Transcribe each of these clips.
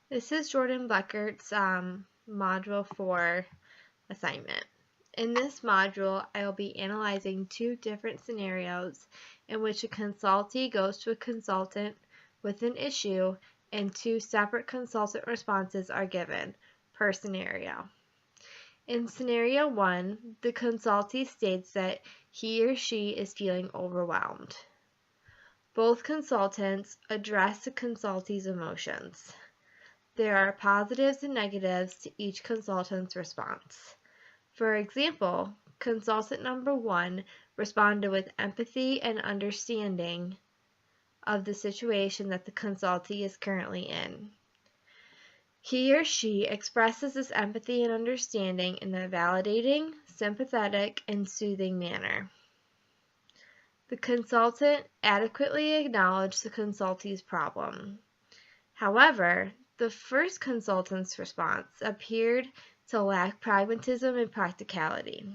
This is Jordan Bleckert's Module 4 assignment. In this module, I will be analyzing two different scenarios in which a consultee goes to a consultant with an issue and two separate consultant responses are given per scenario. In scenario 1, the consultee states that he or she is feeling overwhelmed. Both consultants address the consultee's emotions. There are positives and negatives to each consultant's response. For example, consultant number 1 responded with empathy and understanding of the situation that the consultee is currently in. He or she expresses this empathy and understanding in a validating, sympathetic, and soothing manner. The consultant adequately acknowledged the consultee's problem. However, the first consultant's response appeared to lack pragmatism and practicality.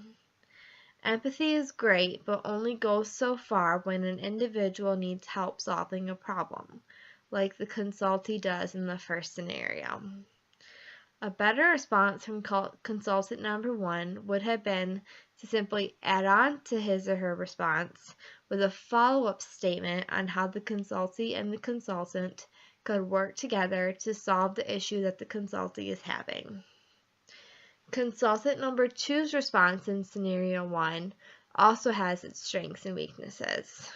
Empathy is great, but only goes so far when an individual needs help solving a problem, like the consultee does in the first scenario. A better response from consultant number 1 would have been to simply add on to his or her response with a follow-up statement on how the consultee and the consultant could work together to solve the issue that the consultee is having. Consultant number 2's response in scenario 1 also has its strengths and weaknesses.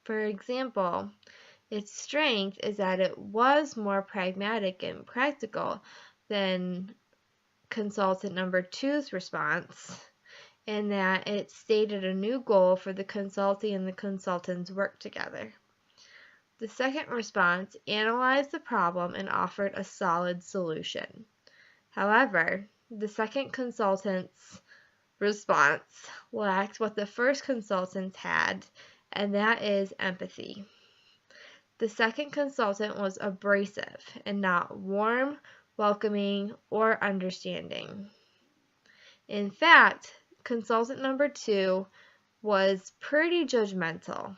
For example, its strength is that it was more pragmatic and practical than consultant number 2's response, in that it stated a new goal for the consultee and the consultant's work together. The second response analyzed the problem and offered a solid solution. However, the second consultant's response lacked what the first consultant had, and that is empathy. The second consultant was abrasive and not warm, welcoming, or understanding. In fact, consultant number 2 was pretty judgmental.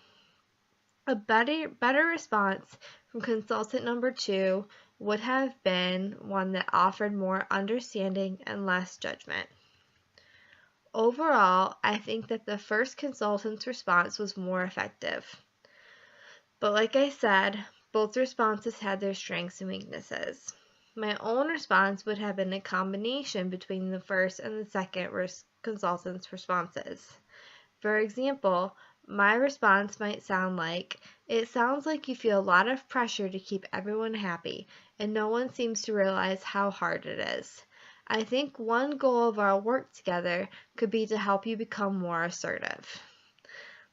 A better response from consultant number 2 would have been one that offered more understanding and less judgment. Overall, I think that the first consultant's response was more effective. But like I said, both responses had their strengths and weaknesses. My own response would have been a combination between the first and the second consultant's responses. For example, my response might sound like, "It sounds like you feel a lot of pressure to keep everyone happy, and no one seems to realize how hard it is. I think one goal of our work together could be to help you become more assertive."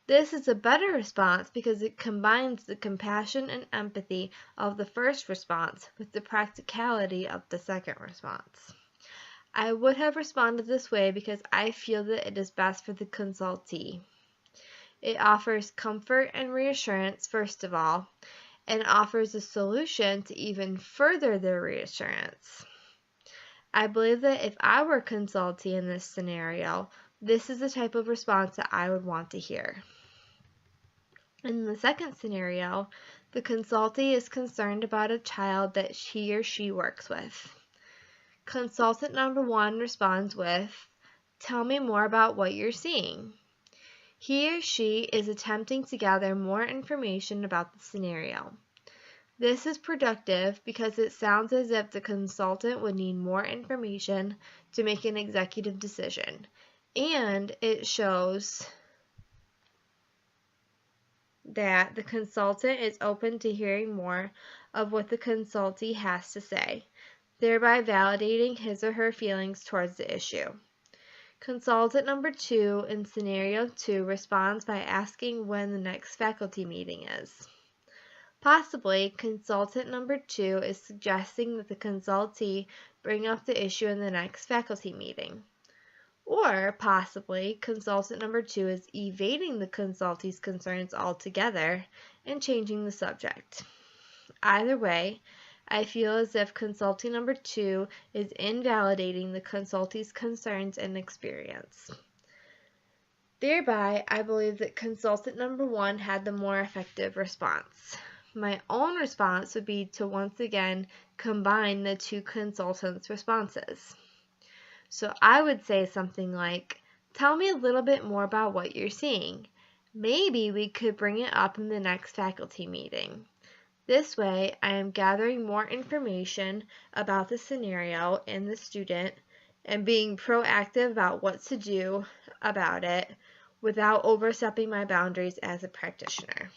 This is a better response because it combines the compassion and empathy of the first response with the practicality of the second response. I would have responded this way because I feel that it is best for the consultee. It offers comfort and reassurance, first of all, and offers a solution to even further their reassurance. I believe that if I were consultee in this scenario, this is the type of response that I would want to hear. In the second scenario, the consultee is concerned about a child that he or she works with. Consultant number 1 responds with, "Tell me more about what you're seeing." He or she is attempting to gather more information about the scenario. This is productive because it sounds as if the consultant would need more information to make an executive decision, and it shows that the consultant is open to hearing more of what the consultee has to say, thereby validating his or her feelings towards the issue. Consultant number 2 in scenario 2 responds by asking when the next faculty meeting is. Possibly, consultant number 2 is suggesting that the consultee bring up the issue in the next faculty meeting. Or possibly, consultant number 2 is evading the consultee's concerns altogether and changing the subject. Either way, I feel as if consulting number 2 is invalidating the consultee's concerns and experience. Thereby, I believe that consultant number 1 had the more effective response. my own response would be to once again combine the two consultants' responses. So I would say something like, tell me a little bit more about what you're seeing. Maybe we could bring it up in the next faculty meeting. This way, I am gathering more information about the scenario and the student and being proactive about what to do about it without overstepping my boundaries as a practitioner.